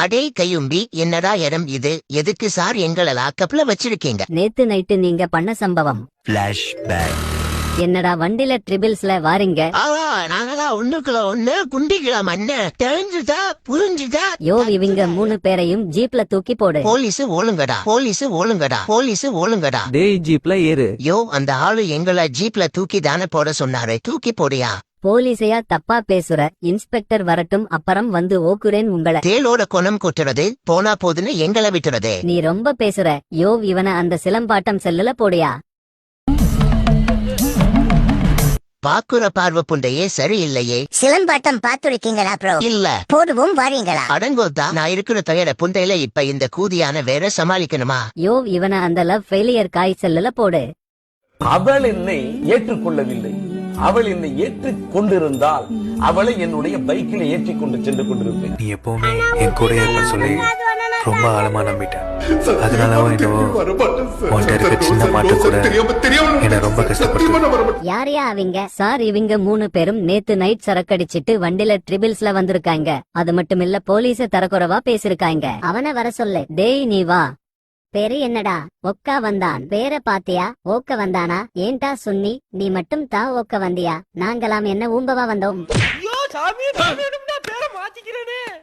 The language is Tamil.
அடே கையும்பி, என்னடா இடம் இது? எதுக்கு சார் எங்களை லாக்கப்ல வச்சிருக்கீங்க? நேத்து நைட்டு நீங்க பண்ண சம்பவம். என்னடா வண்டில ட்ரிபிள்ஸ்ல வாரீங்க? நாங்களா ஒண்ணுக்குள்ள ஒண்ணு குண்டிக்கலாம் அண்ணன். தெரிஞ்சுதா புரிஞ்சுதா? யோ இவங்க 3 பேரையும் ஜீப்ல தூக்கி போடு. போலீஸ் ஒழுங்கடா, போலீஸ் ஒழுங்கடா, போலீஸ் ஒழுங்கடா. டேய் ஜீப்ல ஏறு. யோ அந்த ஆளு எங்களை ஜீப்ல தூக்கி தானே போட சொன்னாரு, தூக்கி போடியா. போலீஸையா தப்பா பேசுற? இன்ஸ்பெக்டர் வரட்டும், அப்புறம் வந்து ஓக்குறேன் உங்கள. தேளோட குணம் கொட்டுறது போனா போதுன்னு எங்களை விட்டுறது. நீ ரொம்ப பேசுற. யோ இவனை அந்த சிலம்பாட்டம் செல்லுல போடியா. பாக்குற பார்வை புண்டையே சரியில்லையே. சிலம்பாட்டம் பாத்துருக்கீங்களா ப்ரோ? இல்ல. போடுவோம் வாரீங்களா? அடங்கோதா, நான் இருக்கிற தயார புண்டையில இப்ப இந்த கூதியான வேற சமாளிக்கணுமா? யோ இவனை அந்த லவ் ஃபெயிலியர் காய் செல்லுல போடு. அவள் என்னை ஏற்றுக்கொள்ளவில்லை. அவள் என்னை ஏற்றுக் கொண்டிருந்தால் அவளை என்னுடைய பைக்கில் ஏற்றிக் கொண்டு சென்று கொண்டிருப்பேன். நீ எப்பவுமே என் கூட இருப்ப சொல்லி ரொம்ப ஆழமா நம்பிட்டேன். அதனாலவோ என்னவோ உன்கிட்ட இருக்க சின்ன மாட்டு கூட என்ன ரொம்ப கஷ்டப்பட்டு. யாரையா அவங்க? சார் இவங்க 3 பேரும் நேத்து நைட் சரக்கடிச்சிட்டு வண்டில ட்ரிபிள்ஸ்ல வந்திருக்காங்க. அது மட்டும் இல்ல போலீஸ தரக்குறவா பேசிருக்காங்க. அவனை வர சொல்லு. டேய் நீ வா. பேரு என்னடா? ஒக்கா வந்தான். பேரை பாத்தியா? ஓக்க வந்தானா? ஏன்டா சுன்னி நீ மட்டும் தா ஓக்க வந்தியா? நாங்களாம் என்ன ஊம்பவா வந்தோம்?